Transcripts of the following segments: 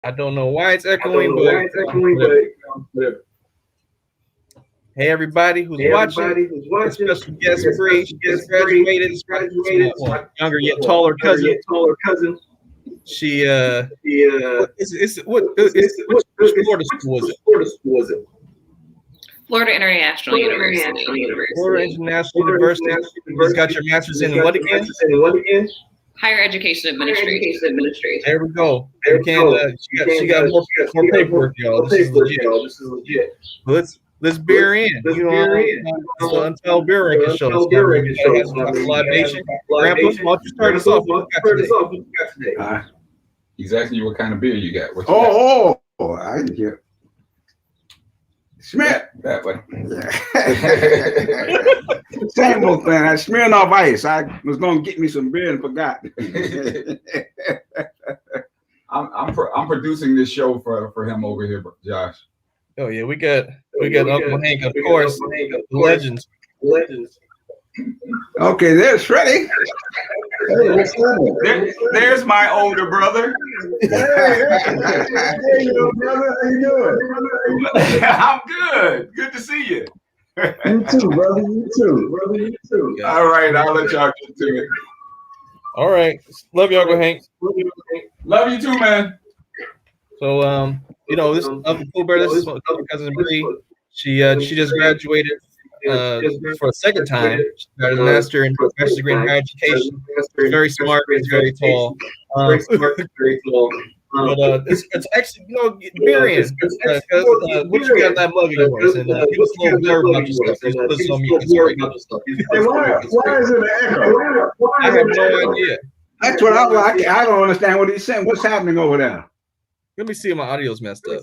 I don't know why it's echoing, but whatever. Hey, everybody who's watching, special guest Bree. She just graduated. Well, younger yet taller cousin. She which Florida school was it? Florida International University. Florida International University. You just got your master's in what again? Higher Education Administration. There we go. She got more paperwork, y'all. This is legit. Let's beer in. You know, it's the Untitled Beer Ranking Show. So we gotta have some libation. Grandpa, why don't you start us off? What you got today? He's asking you what kind of beer you got. What you got? I didn't hear. Schmidt. That way. Same old thing. I smearing off ice. I was going to get me some beer and forgot. I'm producing this show for him over here, Josh. Oh yeah, we got Uncle Hank, of course, legends. Okay, there's Freddie. There's my older brother. Hey, brother, how you doing? I'm good. Good to see you. You too, brother. You too. All right, I'll let y'all get to it. All right, love you, Uncle Hank. Love you too, man. So, you know, this Uncle Cool Bear, this is my cousin Bree. She just graduated for a second time. She got a master's degree in higher education. She's very smart. She's very tall. But it's actually, you know, beer in. What you got that mug of yours? And give us a little blurb about yourself. Why is it an echo? I have no idea. That's what I don't understand what he's saying. What's happening over there? Let me see if my audio's messed up.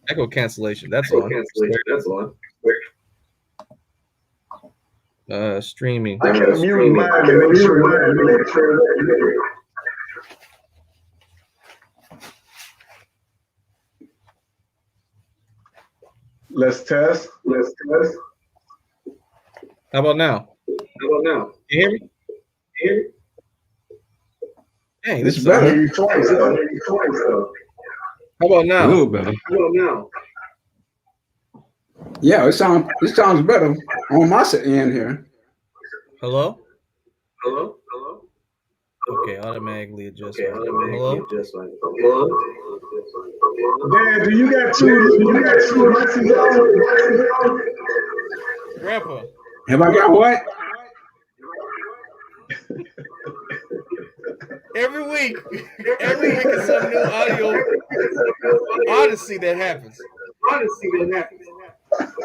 Echo cancellation. That's on. Streaming. I gotta mute mine to make sure. Let's test. How about now? You hear me? Dang, this is better. How about now? A little better. Yeah, it sounds better on my end here. Hello? Okay, automatically adjust. Hello? Dad, do you got two messages? Grandpa. Have I got what? Every week is some new audio odyssey that happens.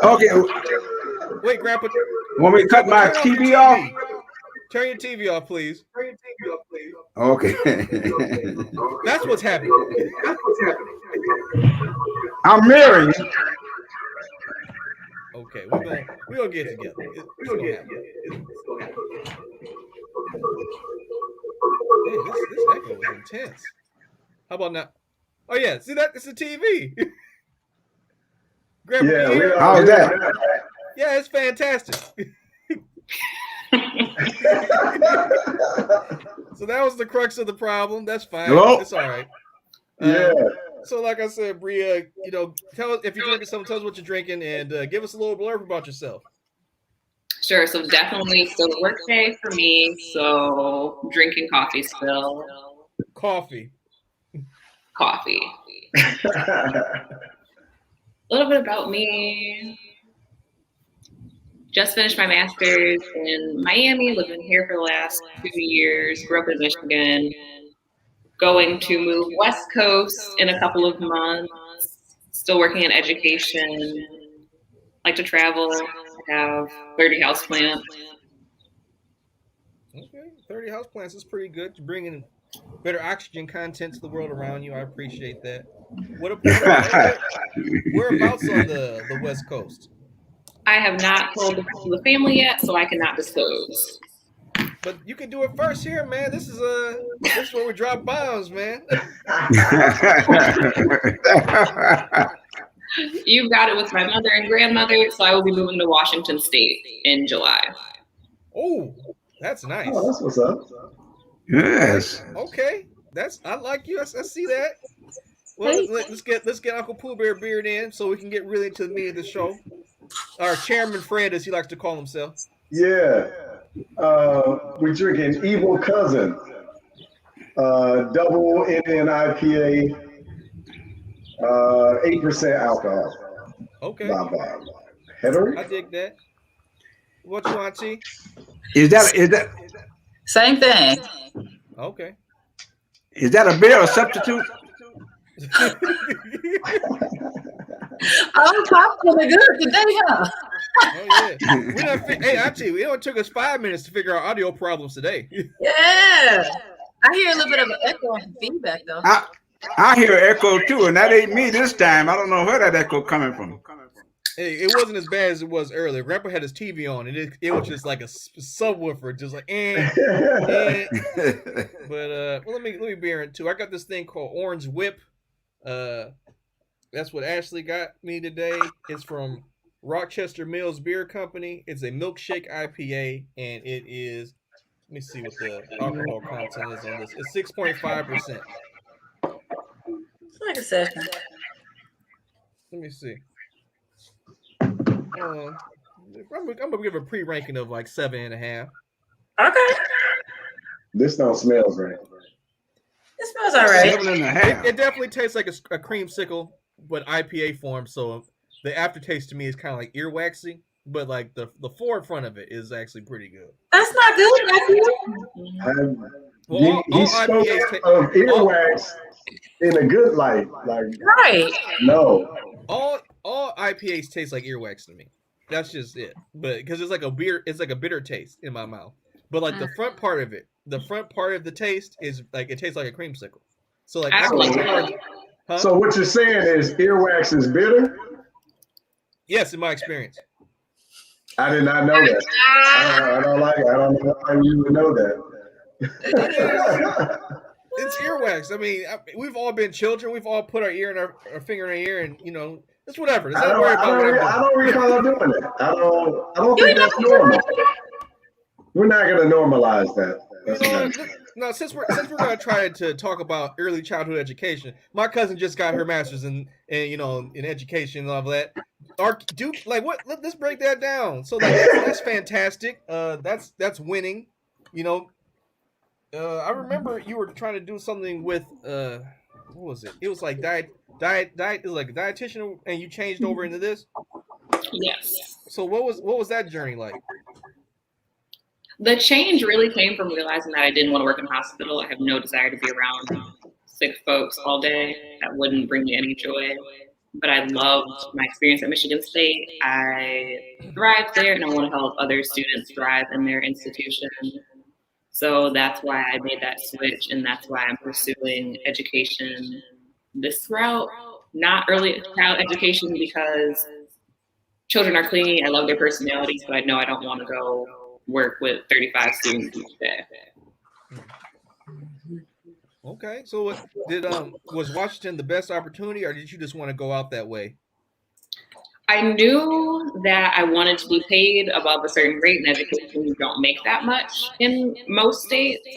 Okay. Wait, Grandpa. Want me to cut my TV off? Turn your TV off, please. Okay. That's what's happening. I'm married. Okay, we're gonna get together. It's gonna happen. Hey, this echo is intense. How about now? Oh yeah, see that? It's a TV. Grandpa, Yeah, how's that? Yeah, it's fantastic. So that was the crux of the problem. That's fine. Hello? It's all right. Yeah. So like I said, Bria, you know, tell us if you're drinking something, tell us what you're drinking, and give us a little blurb about yourself. Sure. So definitely still a work day for me. So drinking coffee still. Coffee. A little bit about me. Just finished my master's in Miami, living here for the last 2 years, grew up in Michigan, going to move West Coast in a couple of months, still working in education, like to travel, have 30 houseplants. Okay, 30 houseplants is pretty good. You're bringing better oxygen content to the world around you. I appreciate that. Whereabouts on the West Coast? I have not told the family yet, so I cannot disclose. But you can do it first here, man. This is where we drop bombs, man. You've got it with my mother and grandmother, so I will be moving to Washington State in July. Oh, that's nice. Oh, that's what's up. Yes. Okay. I like you. I see that. Well, Hey. let's get Uncle Pooh Bear beard in so we can get really into the meat of the show. Our chairman Fred, as he likes to call himself. Yeah. We're drinking Evil Cousin, double Indian IPA, 8% alcohol. Okay, Not bad. Header? I dig that. What you want, T? Is that Same thing. Okay. a beer or substitute? Oh, popcorn good today, huh? Oh yeah. Hey, actually, it only took us 5 minutes to figure out audio problems today. Yeah. I hear a little bit of an echo and feedback though. I hear echo too, and that ain't me this time. I don't know where that echo coming from. Hey, it wasn't as bad as it was earlier. Grandpa had his TV on, and it was just like a subwoofer, just like But well, let me beer in too. I got this thing called Orange Whip. That's what Ashley got me today. It's from Rochester Mills Beer Company. It's a milkshake IPA, and it is. Let me see what the alcohol content is on this. It's 6.5%. It's like a session. Let me see. I'm gonna give a pre-ranking of like 7.5. Okay. This don't smell right. It smells all right. 7.5. It definitely tastes like a creamsicle, but IPA form. So the aftertaste to me is kind of like earwaxy, but like the forefront of it is actually pretty good. That's not good, Matthew. Well, He spoke of earwax in a good light. Like, Right. no. All IPAs taste like earwax to me. That's just it. But because it's like a bitter taste in my mouth. But like the front part of the taste is like it tastes like a creamsicle. So like huh? So what you're saying is earwax is bitter? Yes, in my experience. I did not know that. I don't like it. I don't know why you would know that. It's earwax. I mean, we've all been children. We've all put our finger in our ear, and it's whatever. I don't recall doing that. I don't think that's normal. We're not gonna normalize that. No, since we're gonna try to talk about early childhood education, my cousin just got her master's in education and all that. Let's break that down. So like that's fantastic. That's winning. I remember you were trying to do something with what was it? It was like diet. It was like a dietitian, and you changed over into this. Yes. So what was that journey like? The change really came from realizing that I didn't want to work in a hospital. I have no desire to be around sick folks all day. That wouldn't bring me any joy. But I loved my experience at Michigan State. I thrived there, and I want to help other students thrive in their institution. So that's why I made that switch, and that's why I'm pursuing education this route. Not early child education because children are clingy. I love their personalities, but I know I don't want to go work with 35 students each day. Okay, so was Washington the best opportunity, or did you just want to go out that way? I knew that I wanted to be paid above a certain rate in education. You don't make that much in most states.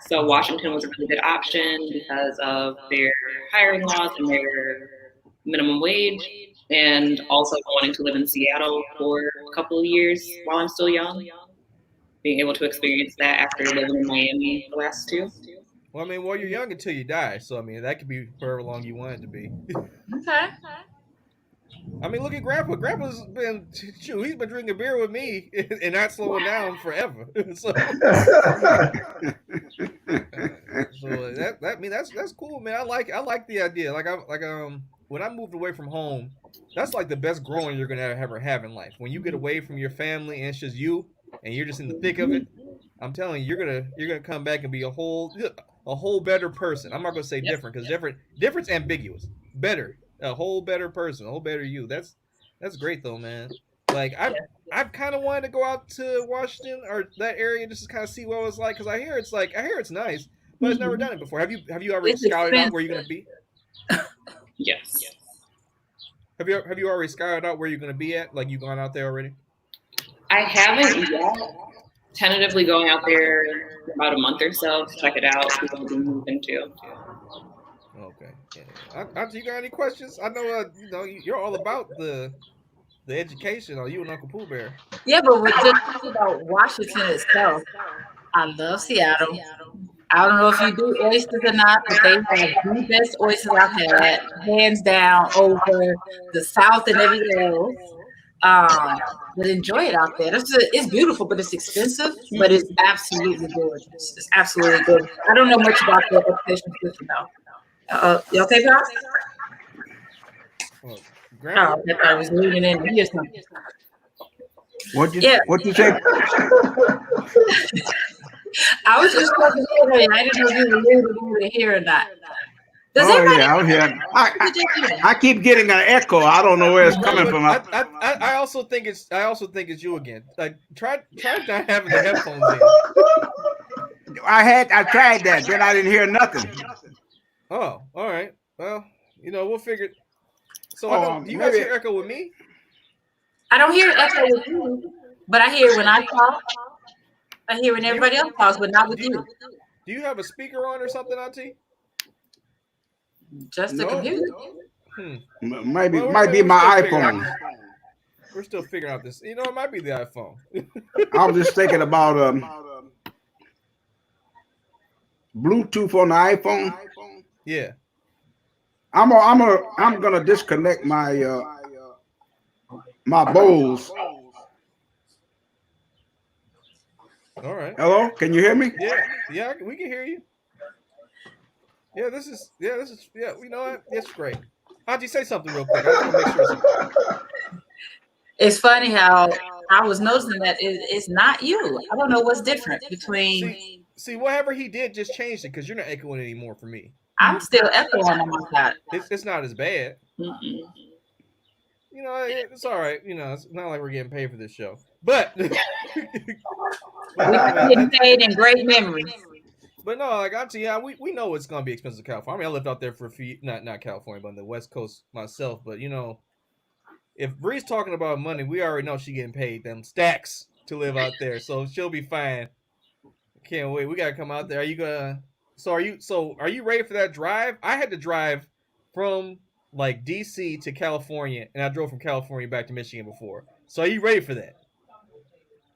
So Washington was a really good option because of their hiring laws and their minimum wage, and also wanting to live in Seattle for a couple of years while I'm still young. Being able to experience that after living in Miami the last 2. Well, I mean, you're young until you die. So, I mean, that could be however long you want it to be. Okay. I mean, look at Grandpa. Grandpa's he's been drinking beer with me and not slowing down forever. So that's cool, man. I like the idea. When I moved away from home, that's like the best growing you're gonna ever have in life. When you get away from your family and it's just you and you're just in the thick of it, I'm telling you, you're gonna come back and be a whole better person. I'm not gonna say different because different's ambiguous. Better. A whole better person, a whole better you. That's great though, man. Like I've kind of wanted to go out to Washington or that area just to kind of see what it was like because I hear it's nice, but I've never done it before. Have you already scouted out where you're gonna be? Yes. Have you already scouted out where you're gonna be at? Like you gone out there already? I haven't yet. tentatively going out there in about a month or so to check it out, see what we move into. Okay. Yeah. Auntie, you got any questions? I know, you're all about the education. Are you and Uncle Pooh Bear? Yeah, but we're just talking about Washington itself. I love Seattle. I don't know if you do oysters or not, but they have the best oysters I've had, hands down, over the South and everywhere else. But enjoy it out there. It's beautiful, but it's expensive, but it's absolutely gorgeous. It's absolutely good. I don't know much about the education system though. You okay, Pop? Well, Oh, I was leaning in to hear something. What you say? I was just talking to you. I didn't know if you were able to hear or not. I was here. I keep getting an echo. I don't know where it's coming from. I also think it's you again. Like try not having the headphones in. I tried that, then I didn't hear nothing. Oh, all right. Well, we'll figure. So do you guys hear echo with me? I don't hear echo with you, but I hear when I talk. I hear when everybody else talks, but not with you. Do you have a speaker on or something, Auntie? Just the computer. Might be my iPhone. We're still figuring out this. It might be the iPhone. I was just thinking about Bluetooth on the iPhone. Yeah. I'm gonna disconnect my my Bose. All right. Hello, can you hear me? Yeah, we can hear you. Yeah, this is. You know what? It's great. How'd you say something real quick? I just want to make sure. It's funny how I was noticing that it's not you. I don't know what's different between. See, whatever he did just changed it because you're not echoing anymore for me. I'm still echoing on my side. It's not as bad. Mm-mm. It's all right. It's not like we're getting paid for this show, but we're getting paid in great memories. But no, like Auntie, yeah, we know it's gonna be expensive in California. I mean, I lived out there for a few, not California, but on the West Coast myself. But if Bree's talking about money, we already know she getting paid them stacks to live out there, so she'll be fine. Can't wait. We gotta come out there. Are you ready for that drive? I had to drive from like DC to California, and I drove from California back to Michigan before. So are you ready for that?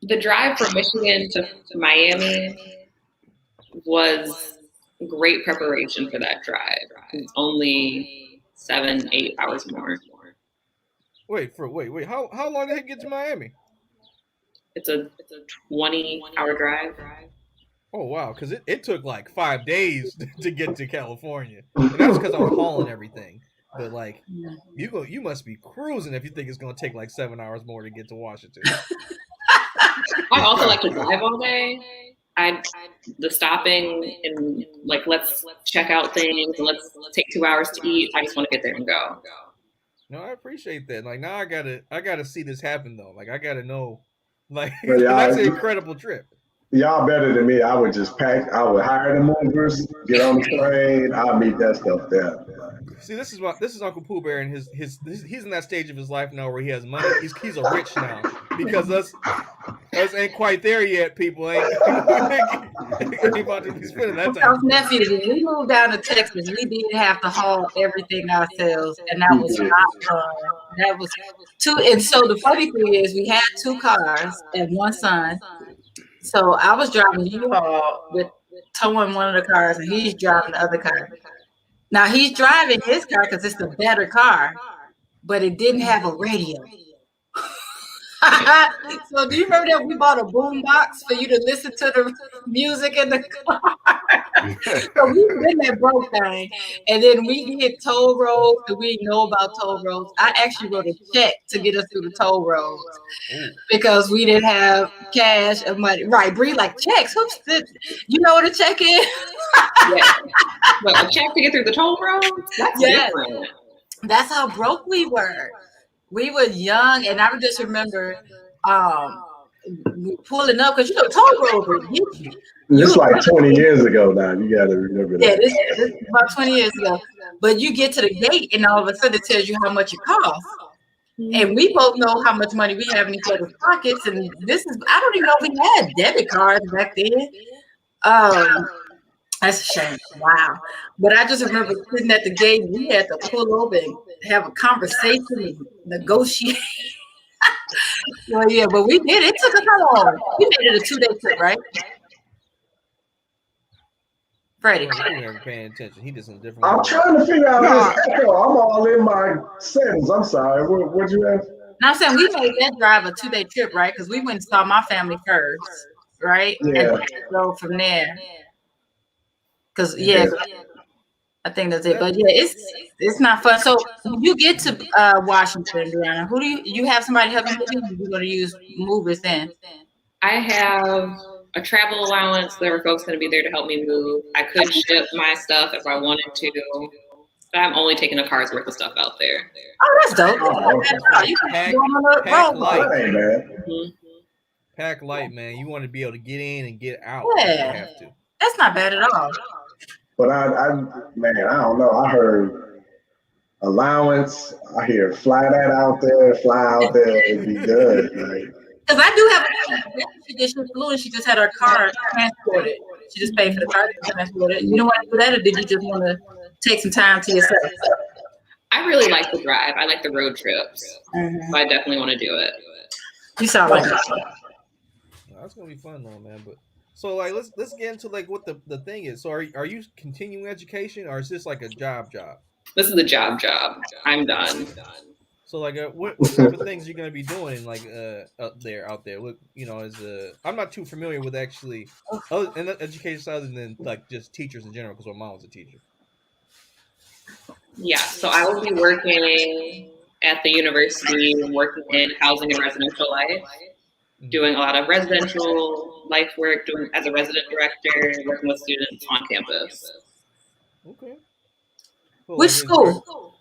The drive from Michigan to Miami was great preparation for that drive. It's only 7-8 hours more. Wait. How long did it get to Miami? It's a 20-hour drive. Oh wow, because it took like 5 days to get to California. And that's because I was hauling everything. But like, you must be cruising if you think it's gonna take like 7 hours more to get to Washington. I also like to drive all day. The stopping and like let's check out things and let's take 2 hours to eat. I just want to get there and go. No, I appreciate that. Like now I gotta see this happen though. Like I gotta know. Like But that's an incredible trip. Y'all better than me. I would just pack. I would hire the movers, get on the train. I'll meet that stuff there. See, this is Uncle Pooh Bear, and he's in that stage of his life now where he has money. He's a rich now because us ain't quite there yet. People ain't about to be spending that time. Nephews, when we moved down to Texas, we did have to haul everything ourselves, and that was not fun. That was two. And so the funny thing is, we had 2 cars and 1 son. So I was driving U-Haul with towing one of the cars, and he's driving the other car. Now he's driving his car because it's a better car, but it didn't have a radio. So do you remember that we bought a boom box for you to listen to the music in the car? So we did that broke thing, and then we hit toll roads, and we know about toll roads. I actually wrote a check to get us through the toll roads because we didn't have cash or money. Right, Bree, like checks. You know what a check is? Yeah. But a check to get through the toll roads? That's different. That's how broke we were. We were young, and I just remember pulling up because toll roads would get you. It's like 20 years ago now. You got to remember that. Yeah, this is about 20 years ago. But you get to the gate, and all of a sudden it tells you how much it costs. And we both know how much money we have in each other's pockets. And I don't even know if we had debit cards back then. That's a shame. Wow. But I just remember sitting at the gate, we had to pull over and have a conversation and negotiate. Well, yeah, but we did. It took us how long? We made it a 2-day trip, right? Freddie. He never paying attention. He just in different. I'm trying to figure out this echo. I'm all in my sentence. I'm sorry. What'd you ask? Now I'm saying we made that drive a 2-day trip, right? Because we went and saw my family first, right? Yeah. And go from there. Because I think that's it. But yeah, it's not fun. So when you get to Washington, Brianna, who do you have somebody help you? You're going to use movers then? I have a travel allowance. There are folks going to be there to help me move. I could ship my stuff if I wanted to, but I'm only taking a car's worth of stuff out there. Oh, that's dope. You can go on the road. Light, man. Pack light, man. You want to be able to get in and get out. Yeah. You have to. That's not bad at all. But I don't know. I heard allowance. I hear fly out there, it'd be good. Because I do have a she just flew and she just had her car transported. She just paid for the car transported. You don't want to do that, or did you just want to take some time to yourself? I really like the drive. I like the road trips. So I definitely want to do it. You sound like that. That's gonna be fun though, man. But so like let's get into like what the thing is. So are you continuing education, or is this like a job? This is a job. I'm done. So like what type of things are you gonna be doing like out there? Look, I'm not too familiar with actually in the education other than like just teachers in general because my mom was a teacher. Yeah, so I will be working at the university, working in housing and residential life, doing a lot of residential life work, doing as a resident director, working with students on campus. Okay. Cool. Which school?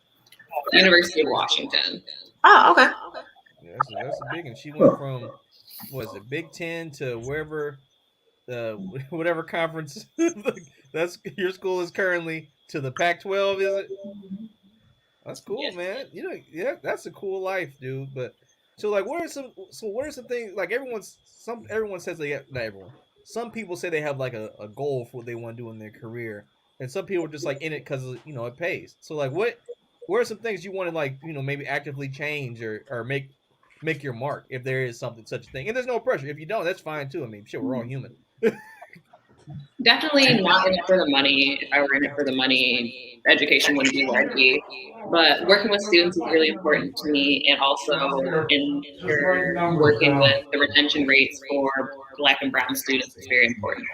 University of Washington. Oh, okay. Yeah, that's a big one. She went from Big Ten to wherever whatever conference that's your school is currently to the Pac-12, is it? That's cool, man. That's a cool life, dude. But so like what are some things like everyone says not everyone. Some people say they have like a goal for what they want to do in their career, and some people are just like in it because it pays. So like what are some things you want to like maybe actively change or make your mark if there is such a thing? And there's no pressure. If you don't, that's fine too. I mean, sure, we're all human. Definitely not in it for the money. If I were in it for the money, education wouldn't be where I'd be. But working with students is really important to me, and also working with the retention rates for Black and Brown students is very important.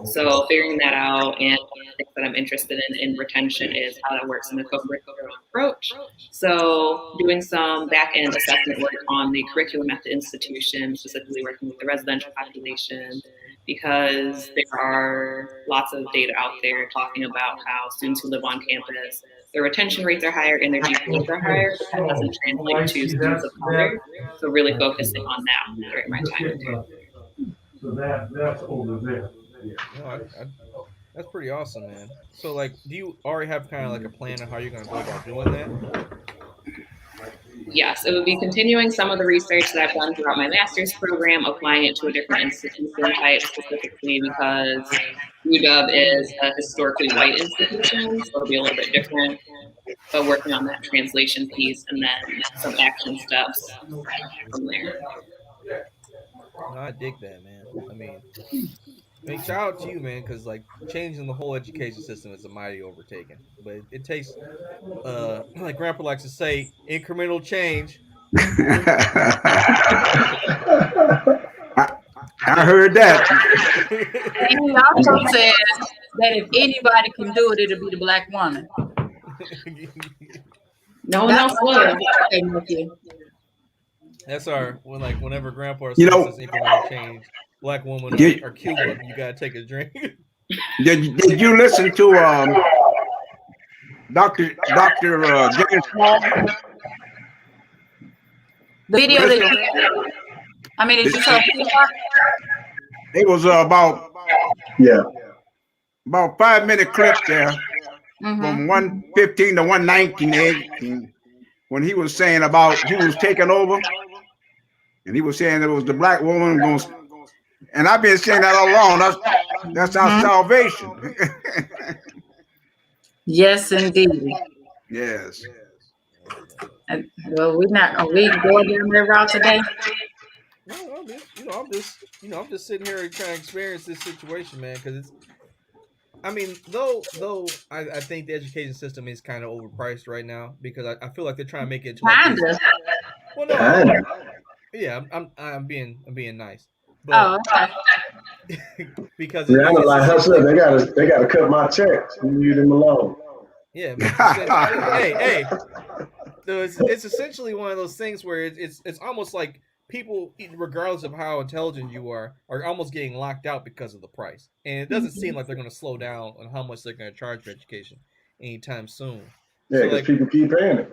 So figuring that out, and the things that I'm interested in retention is how that works in the co-curricular approach. So doing some back-end assessment work on the curriculum at the institution, specifically working with the residential population, because there are lots of data out there talking about how students who live on campus, their retention rates are higher and their GPAs are higher, but that doesn't translate to students of color. So really focusing on that during my time there. So that's over there. That's pretty awesome, man. So like, do you already have kind of like a plan on how you're going to go about doing that? Yes, it would be continuing some of the research that I've done throughout my master's program, applying it to a different institution type specifically because UW is a historically white institution, so it'll be a little bit different, but working on that translation piece and then some action steps from there. No, I dig that, man. I mean, shout out to you, man, because like changing the whole education system is a mighty overtaking. But it takes, like Grandpa likes to say, incremental change. I heard that. And he also says that if anybody can do it, it'll be the Black woman. No one else will. That's whenever Grandpa says incremental change, Black woman or Cuba, you gotta take a drink. Did you listen to Dr. James Small? The video did you saw it was about 5-minute clip there from 115 to 119 when he was saying about who was taking over, and he was saying it was the black woman going. And I've been saying that all along. That's our salvation. Yes, indeed. Yes. Well, are we going down that route today? No, I'm just sitting here trying to experience this situation, man. Because it's, I mean, though I think the education system is kind of overpriced right now because I feel like they're trying to make it to like this. Kinda. Well, no, Kinda. yeah, I'm being nice, Oh, but okay. because Rihanna it's like, hustle, essentially, they gotta cut my checks. You leave them alone. yeah, but it's essentially, hey, so it's essentially one of those things where it's almost like people, regardless of how intelligent you are almost getting locked out because of the price, and it doesn't seem like they're going to slow down on how much they're going to charge for education anytime soon. Yeah, So because people keep paying it.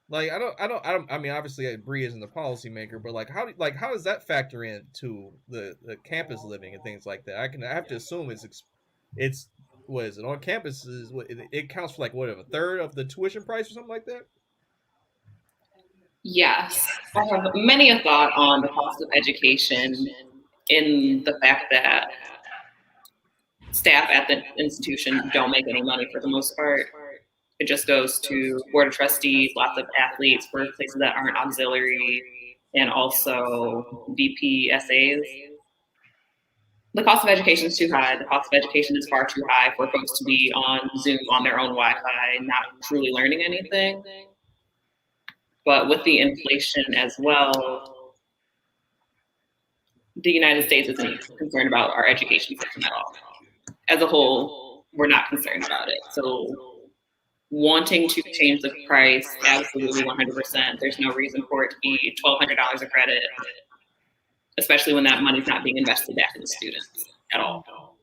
like I mean, obviously Bree isn't the policymaker, but like how does that factor into the campus living and things like that? I have to assume it's what is it on campuses? It counts for like what, a third of the tuition price or something like that. Yes, I have many a thought on the cost of education in the fact that staff at the institution don't make any money for the most part. It just goes to board of trustees, lots of athletes for places that aren't auxiliary, and also DPSAs. The cost of education is too high. The cost of education is far too high for folks to be on Zoom on their own Wi-Fi, not truly learning anything. But with the inflation as well, the United States isn't concerned about our education system at all. As a whole, we're not concerned about it. So wanting to change the price, absolutely 100%. There's no reason for it to be $1,200 a credit, especially when that money's not being invested back in the students at all.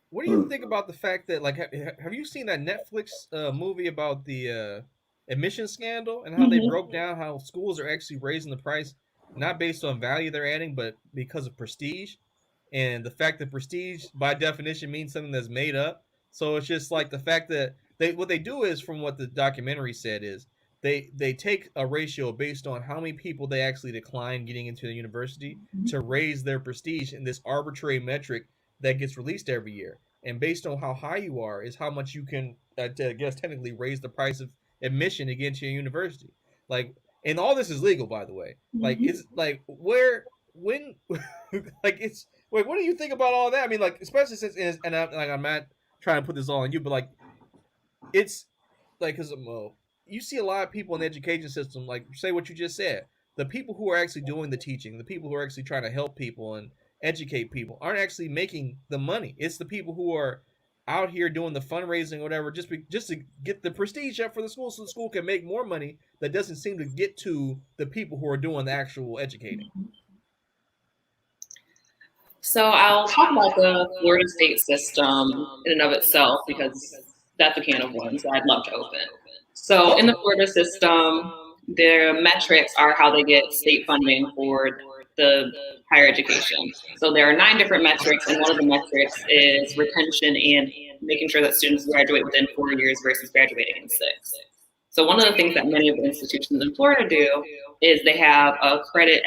What do you think about the fact that, like, have you seen that Netflix movie about the admission scandal and how they broke down how schools are actually raising the price not based on value they're adding, but because of prestige, and the fact that prestige by definition means something that's made up. So it's just like the fact that what they do is, from what the documentary said, is they take a ratio based on how many people they actually decline getting into the university to raise their prestige in this arbitrary metric that gets released every year. And based on how high you are is how much you can, I guess, technically raise the price of admission to get into your university. Like, and all this is legal, by the way. Like, it's like when, like, it's, wait, what do you think about all that? I mean, like, especially since, and I'm not trying to put this all on you, but like, it's like, because you see a lot of people in the education system, like, say what you just said. The people who are actually doing the teaching, the people who are actually trying to help people and educate people, aren't actually making the money. It's the people who are out here doing the fundraising or whatever, just to get the prestige up for the school, so the school can make more money. That doesn't seem to get to the people who are doing the actual educating. So I'll talk about the Florida state system in and of itself, because that's a can of worms that I'd love to open. So in the Florida system, their metrics are how they get state funding for the higher education. So there are 9 different metrics, and one of the metrics is retention and making sure that students graduate within 4 years versus graduating in 6. So one of the things that many of the institutions in Florida do is they have a credit,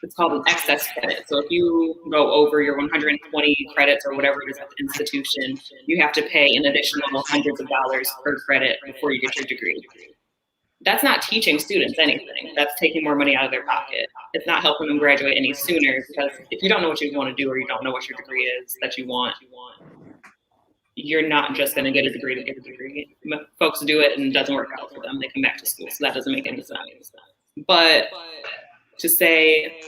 it's called an excess credit. So if you go over your 120 credits or whatever it is at the institution, you have to pay an additional hundreds of dollars per credit before you get your degree. That's not teaching students anything. That's taking more money out of their pocket. It's not helping them graduate any sooner, because if you don't know what you want to do, or you don't know what your degree is that you want, you're not just going to get a degree to get a degree. Folks do it and it doesn't work out for them. They come back to school. So that doesn't make any sense. But to say,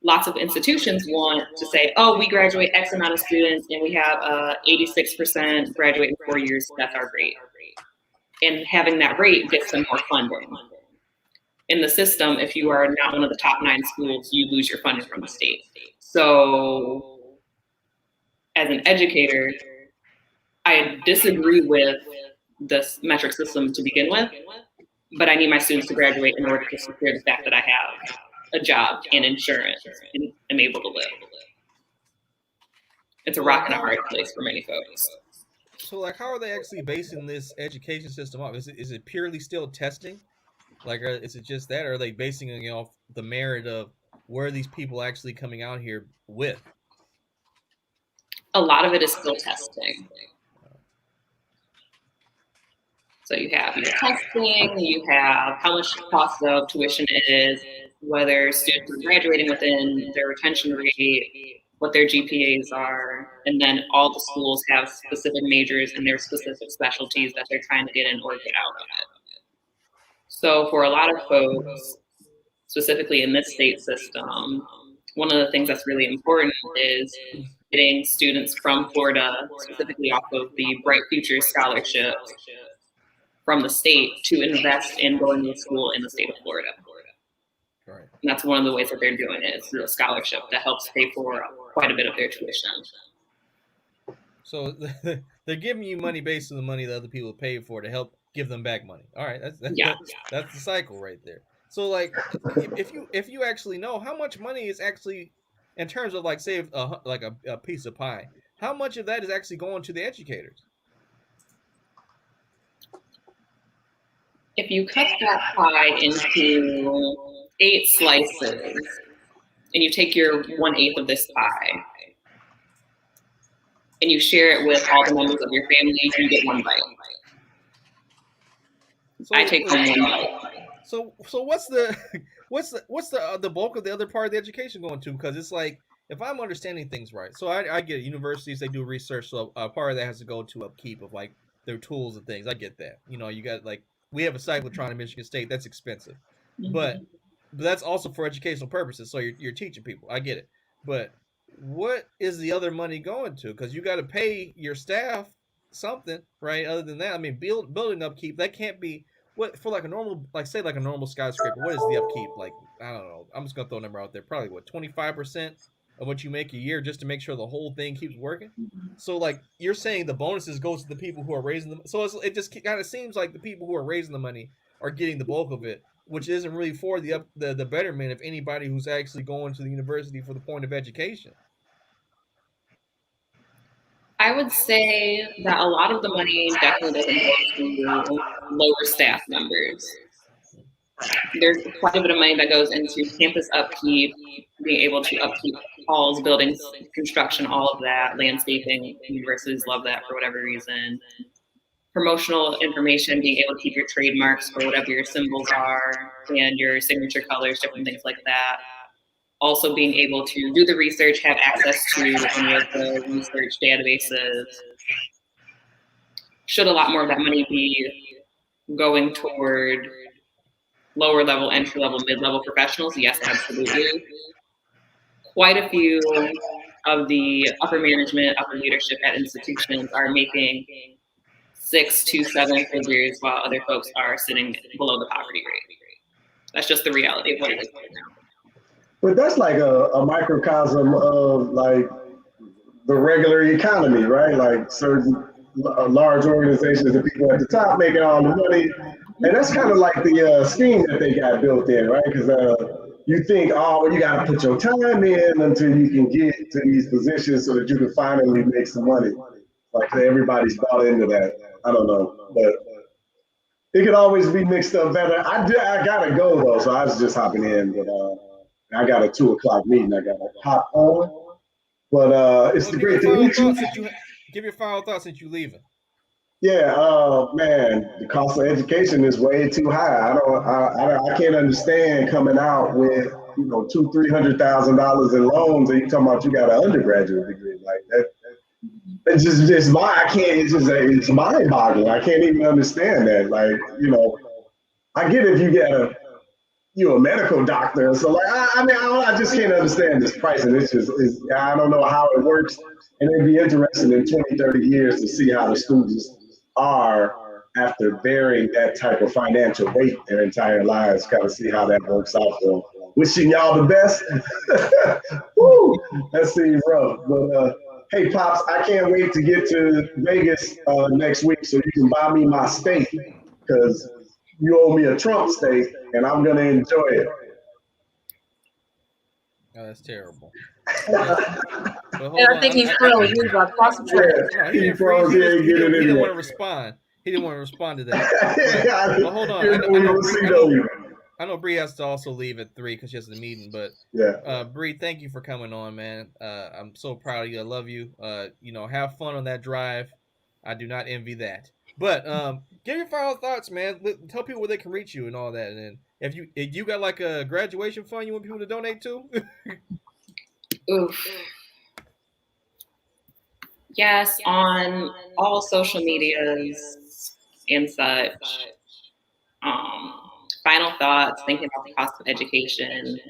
lots of institutions want to say, oh, we graduate X amount of students and we have 86% graduate in 4 years. That's our rate. And having that rate gets them more funding. In the system, if you are not one of the top 9 schools, you lose your funding from the state. So as an educator, I disagree with this metric system to begin with, but I need my students to graduate in order to secure the fact that I have a job and insurance and am able to live. It's a rock and a hard place for many folks. So, like, how are they actually basing this education system off? Is it purely still testing? Like, is it just that, or are they basing it off the merit of where are these people actually coming out here with? A lot of it is still testing. So you have your testing, you have how much the cost of tuition is, whether students are graduating within their retention rate, what their GPAs are, and then all the schools have specific majors and their specific specialties that they're trying to get in or get out of it. So for a lot of folks, specifically in this state system, one of the things that's really important is getting students from Florida, specifically off of the Bright Future Scholarship from the state, to invest in going to school in the state of Florida. Right. And that's one of the ways that they're doing it. It's through a scholarship that helps pay for quite a bit of their tuition. So they're giving you money based on the money that other people paid for to help give them back money. All right, that's the cycle right there. So like, if you actually know how much money is actually, in terms of like say a piece of pie, how much of that is actually going to the educators? If you cut that pie into 8 slices, and you take your 1/8 of this pie, and you share it with all the members of your family, you get 1 bite. So, I take 1 bite. So what's the bulk of the other part of the education going to? Because it's like, if I'm understanding things right, so I get it. Universities, they do research, so part of that has to go to upkeep of like their tools and things. I get that. You know, you got like, we have a cyclotron in Michigan State that's expensive, but that's also for educational purposes. So you're teaching people. I get it, but what is the other money going to? Because you got to pay your staff something, right? Other than that, I mean, building upkeep, that can't be what for like a normal, like say like a normal skyscraper. What is the upkeep like? I don't know. I'm just gonna throw a number out there. Probably what, 25% of what you make a year just to make sure the whole thing keeps working. So like you're saying the bonuses goes to the people who are raising them. So it just kind of seems like the people who are raising the money are getting the bulk of it, which isn't really for the betterment of anybody who's actually going to the university for the point of education. I would say that a lot of the money definitely doesn't go to lower staff members. There's quite a bit of money that goes into campus upkeep, being able to upkeep halls, buildings, construction, all of that, landscaping. Universities love that for whatever reason. Promotional information, being able to keep your trademarks for whatever your symbols are and your signature colors, different things like that. Also being able to do the research, have access to any of the research databases. Should a lot more of that money be going toward lower level, entry level, mid-level professionals? Yes, absolutely. Quite a few of the upper management, upper leadership at institutions are making 6 to 7 figures while other folks are sitting below the poverty rate. That's just the reality of what it is right now. But that's like a microcosm of like the regular economy, right? Like certain large organizations, the people at the top making all the money. And that's kind of like the scheme that they got built in, right? Because you think, oh, well, you got to put your time in until you can get to these positions so that you can finally make some money. Like everybody's bought into that. I don't know, but it could always be mixed up better. I gotta go though, so I was just hopping in, but I got a 2:00 meeting. I got to hop on, but it's the great thing. Give your final thoughts since you leaving. Yeah, man, the cost of education is way too high. I can't understand coming out with $200,000-$300,000 in loans, and you talking about you got an undergraduate degree like that. It's just I can't. It's mind-boggling. I can't even understand that. Like, I get if you get you're a medical doctor, so like I just can't understand this pricing. I don't know how it works, and it'd be interesting in 20, 30 years to see how the students are after bearing that type of financial weight their entire lives. Kind of see how that works out for them. Wishing y'all the best. Woo, that seems rough, but hey pops, I can't wait to get to Vegas next week so you can buy me my steak, because you owe me a Trump steak, and I'm gonna enjoy it. Oh, that's terrible. I think he's froze. He was across the track. He didn't want to respond. He didn't want to respond to that. But hold on. I know Bree has to also leave at 3 because she has the meeting. But Bree, thank you for coming on, man. I'm so proud of you. I love you. Have fun on that drive. I do not envy that. But give your final thoughts, man. Tell people where they can reach you and all that. And if you got like a graduation fund you want people to donate to? Oof. Yes, on all social medias and such. Final thoughts, thinking about the cost of education.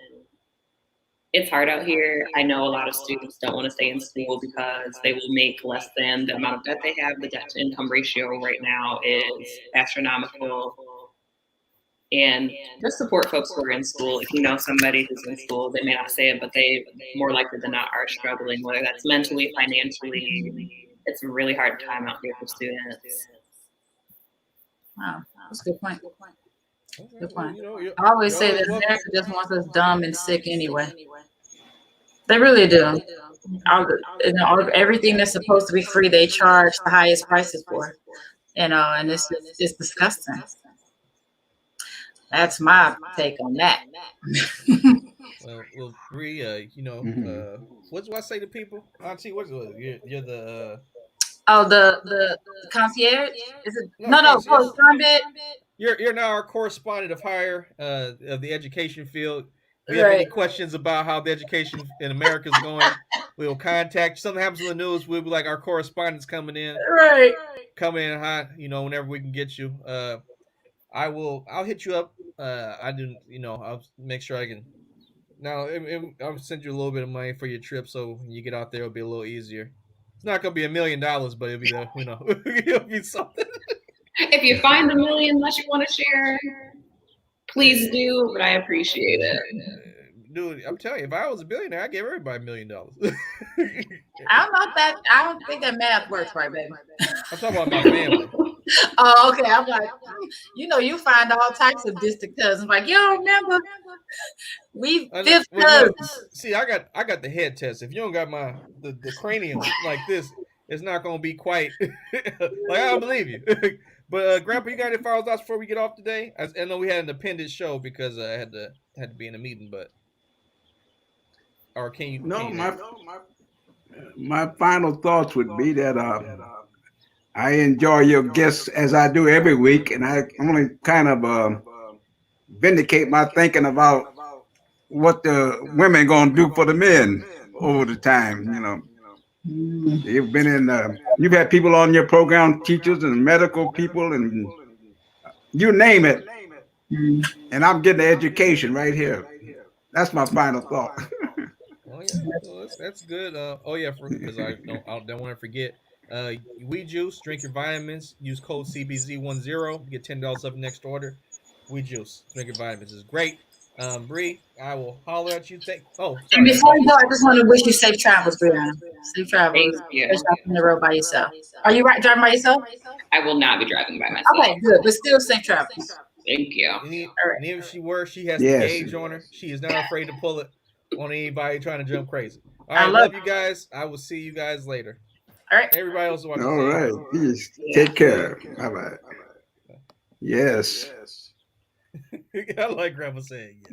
It's hard out here. I know a lot of students don't want to stay in school because they will make less than the amount of debt they have. The debt to income ratio right now is astronomical. And just support folks who are in school. If you know somebody who's in school, they may not say it, but they more likely than not are struggling, whether that's mentally, financially. It's a really hard time out here for students. Wow, that's a good point. Good point. I always say that America just wants us dumb and sick anyway. They really do. Everything that's supposed to be free, they charge the highest prices for. And it's disgusting. That's my take on that. Well, Bree, what do I say to people? Auntie, you're the the concierge? Is it no Gambit? You're now our correspondent of higher of the education field. If you have any questions about how the education in America is going, we will contact you. Something happens in the news, we'll be like our correspondents coming in. Right. Coming in hot, whenever we can get you. I'll hit you up. I'll make sure I can. Now, I'll send you a little bit of money for your trip, so when you get out there, it'll be a little easier. It's not gonna be $1 million, but it'll be it'll be something. If you find $1 million that you want to share, please do. But I appreciate it. Dude, I'm telling you, if I was a billionaire, I'd give everybody $1 million. I don't think that math works right, baby. I'm talking about my family. Oh, okay. I'm like, you find all types of distant cousins. Like, you don't remember? We fifth cousins. See, I got the head test. If you don't got the cranium like this, it's not gonna be quite like I don't believe you. But Grandpa, you got any final thoughts before we get off today? I know we had an appended show because I had to be in a meeting, but or can you? No, my final thoughts would be that I enjoy your guests as I do every week, and I only kind of vindicate my thinking about what the women gonna do for the men over the time. You've been in. You've had people on your program, teachers and medical people, and you name it. And I'm getting the education right here. That's my final thought. Oh yeah, well, that's good. Because I don't want to forget. We Juice, drink your vitamins. Use code CBZ10. Get $10 off next order. We Juice, drink your vitamins. Is great. Bree, I will holler at you. Sorry. And before you go, I just want to wish you safe travels, Brianna. Safe travels. Especially on the road by yourself. Are you driving by yourself? I will not be driving by myself. Okay, good, but still safe travels. Thank you. And even if she has the gauge on her. She is not afraid to pull it on anybody trying to jump crazy. All right, love you guys. I will see you guys later. All right. Everybody else watching. All right. Peace. Take care. Bye bye. Yes. I like Grandpa saying yes.